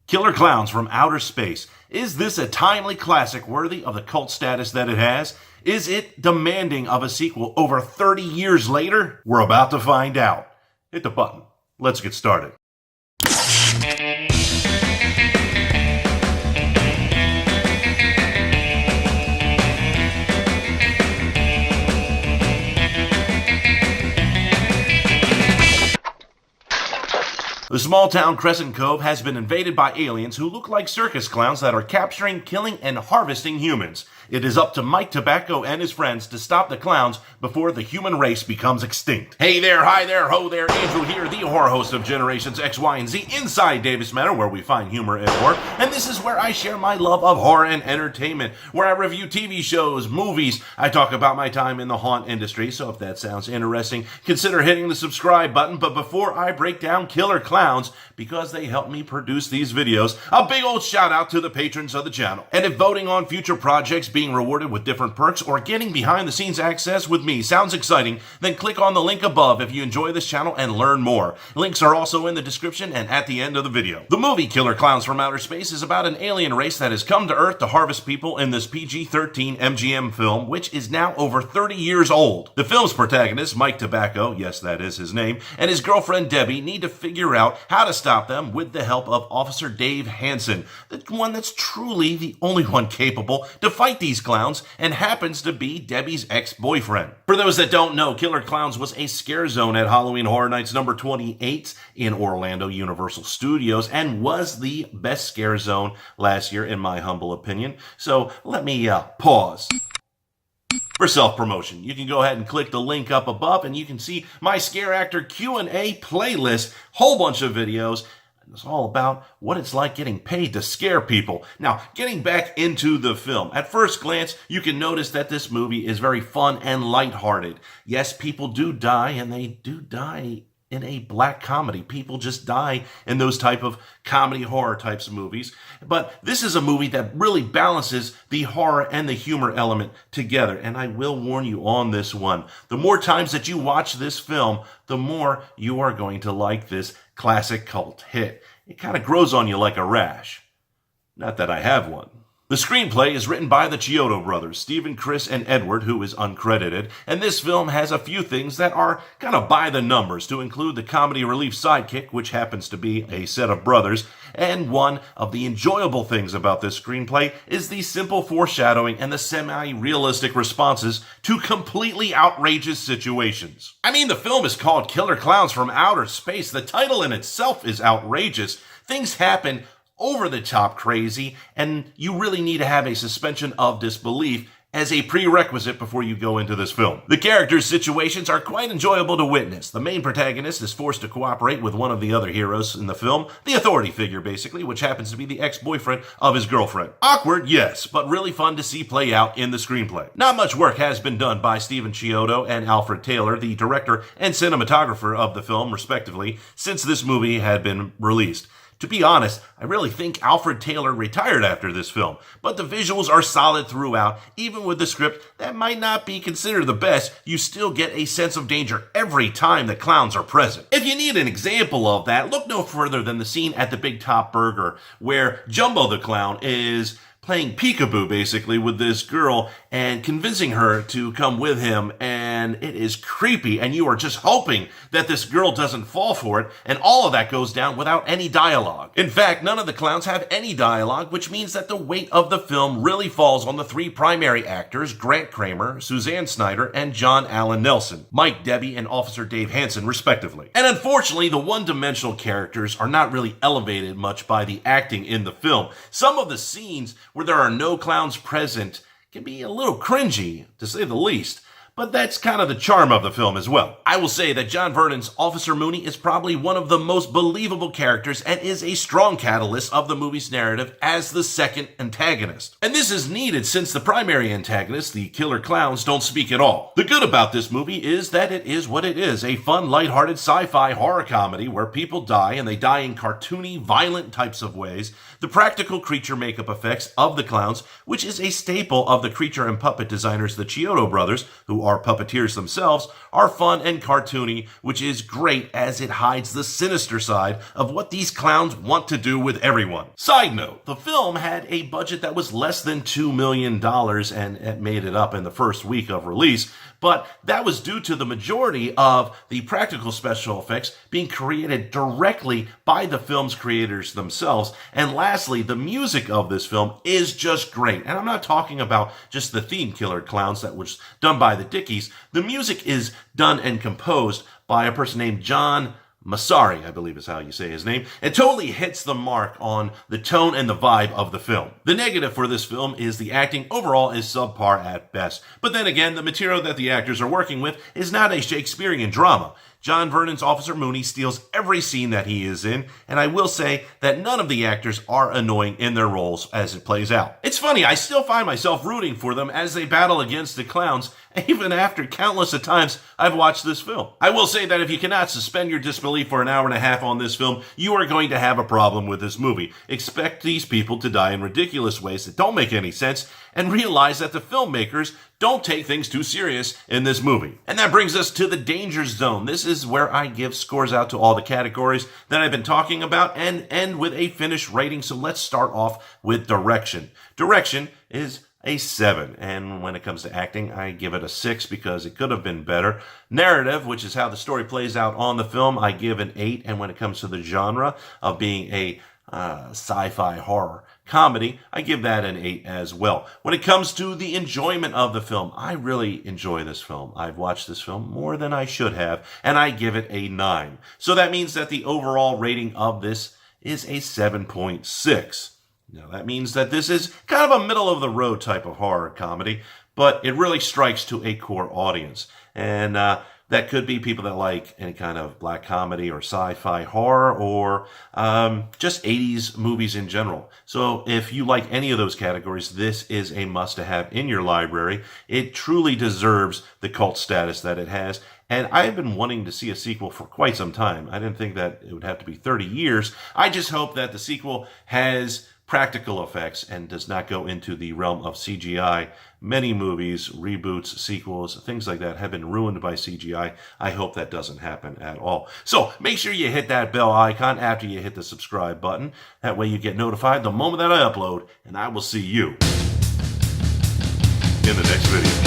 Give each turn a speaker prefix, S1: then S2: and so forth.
S1: Killer Klowns from Outer Space. Is this a timely classic worthy of the cult status that it has? Is it demanding of a sequel over 30 years later? We're about to find out. Hit the button. Let's get started. The small town Crescent Cove has been invaded by aliens who look like circus clowns that are capturing, killing, and harvesting humans. It is up to Mike Tobacco and his friends to stop the clowns before the human race becomes extinct. Hey there, hi there, ho there, Andrew here, the horror host of Generations X, Y, and Z inside Davis Manor, where we find humor and horror. And this is where I share my love of horror and entertainment, where I review TV shows, movies. I talk about my time in the haunt industry, so if that sounds interesting, consider hitting the subscribe button. But before I break down Killer Klowns, because they help me produce these videos, a big old shout out to the patrons of the channel. And if voting on future projects, being rewarded with different perks, or getting behind the scenes access with me sounds exciting, then click on the link above if you enjoy this channel and learn more. Links are also in the description and at the end of the video. The movie Killer Klowns from Outer Space is about an alien race that has come to Earth to harvest people in this PG-13 MGM film, which is now over 30 years old. The film's protagonist, Mike Tobacco, yes, that is his name, and his girlfriend Debbie need to figure out how to stop them with the help of Officer Dave Hansen, the one that's truly the only one capable to fight these clowns, and happens to be Debbie's ex-boyfriend. For those that don't know, Killer Klowns was a scare zone at Halloween Horror Nights number 28 in Orlando Universal Studios, and was the best scare zone last year in my humble opinion. So let me pause for self-promotion. You can go ahead and click the link up above and you can see my Scare Actor Q&A playlist, whole bunch of videos. It's all about what it's like getting paid to scare people. Now, getting back into the film. At first glance, you can notice that this movie is very fun and lighthearted. Yes, people do die, and they do die in a black comedy. People just die in those type of comedy horror types of movies. But this is a movie that really balances the horror and the humor element together. And I will warn you on this one. The more times that you watch this film, the more you are going to like this classic cult hit. It kind of grows on you like a rash. Not that I have one. The screenplay is written by the Chiodo brothers, Stephen, Chris, and Edward, who is uncredited, and this film has a few things that are kind of by the numbers, to include the comedy relief sidekick, which happens to be a set of brothers, and one of the enjoyable things about this screenplay is the simple foreshadowing and the semi-realistic responses to completely outrageous situations. I mean, the film is called Killer Klowns from Outer Space. The title in itself is outrageous. Things happen over the top crazy, and you really need to have a suspension of disbelief as a prerequisite before you go into this film. The characters' situations are quite enjoyable to witness. The main protagonist is forced to cooperate with one of the other heroes in the film, the authority figure basically, which happens to be the ex-boyfriend of his girlfriend. Awkward, yes, but really fun to see play out in the screenplay. Not much work has been done by Stephen Chiodo and Alfred Taylor, the director and cinematographer of the film, respectively, since this movie had been released. To be honest, I really think Alfred Taylor retired after this film, but the visuals are solid throughout. Even with the script that might not be considered the best, you still get a sense of danger every time the clowns are present. If you need an example of that, look no further than the scene at the Big Top Burger, where Jumbo the Clown is playing peekaboo basically with this girl and convincing her to come with him, and it is creepy, and you are just hoping that this girl doesn't fall for it, and all of that goes down without any dialogue. In fact, none of the clowns have any dialogue, which means that the weight of the film really falls on the three primary actors, Grant Kramer, Suzanne Snyder, and John Allen Nelson, Mike, Debbie, and Officer Dave Hansen, respectively. And unfortunately, the one-dimensional characters are not really elevated much by the acting in the film. Some of the scenes where there are no clowns present can be a little cringy, to say the least. But that's kind of the charm of the film as well. I will say that John Vernon's Officer Mooney is probably one of the most believable characters and is a strong catalyst of the movie's narrative as the second antagonist. And this is needed since the primary antagonist, the Killer Klowns, don't speak at all. The good about this movie is that it is what it is, a fun, lighthearted sci-fi horror comedy where people die, and they die in cartoony, violent types of ways. The practical creature makeup effects of the clowns, which is a staple of the creature and puppet designers, the Chiodo brothers, who are puppeteers themselves, are fun and cartoony, which is great as it hides the sinister side of what these clowns want to do with everyone. Side note, the film had a budget that was less than $2 million and it made it up in the first week of release, but that was due to the majority of the practical special effects being created directly by the film's creators themselves. And lastly, the music of this film is just great. And I'm not talking about just the theme Killer Klowns that was done by the Dickies. The music is done and composed by a person named John Masari, I believe is how you say his name. It totally hits the mark on the tone and the vibe of the film. The negative for this film is the acting overall is subpar at best. But then again, the material that the actors are working with is not a Shakespearean drama. John Vernon's Officer Mooney steals every scene that he is in, and I will say that none of the actors are annoying in their roles as it plays out. It's funny, I still find myself rooting for them as they battle against the clowns, even after countless of times I've watched this film. I will say that if you cannot suspend your disbelief for an hour and a half on this film, you are going to have a problem with this movie. Expect these people to die in ridiculous ways that don't make any sense, and realize that the filmmakers don't take things too serious in this movie. And that brings us to the danger zone. This is where I give scores out to all the categories that I've been talking about and end with a finished rating. So let's start off with direction. Direction is a 7. And when it comes to acting, I give it a 6 because it could have been better. Narrative, which is how the story plays out on the film, I give an 8. And when it comes to the genre of being a sci-fi horror comedy, I give that an 8 as well. When it comes to the enjoyment of the film, I really enjoy this film. I've watched this film more than I should have, and I give it a 9. So that means that the overall rating of this is a 7.6. Now that means that this is kind of a middle-of-the-road type of horror comedy, but it really strikes to a core audience. And that could be people that like any kind of black comedy or sci-fi horror or just 80s movies in general. So if you like any of those categories, this is a must-have in your library. It truly deserves the cult status that it has. And I've been wanting to see a sequel for quite some time. I didn't think that it would have to be 30 years. I just hope that the sequel has practical effects and does not go into the realm of CGI. Many movies, reboots, sequels, things like that have been ruined by CGI. I hope that doesn't happen at all. So make sure you hit that bell icon after you hit the subscribe button. That way you get notified the moment that I upload, and I will see you in the next video.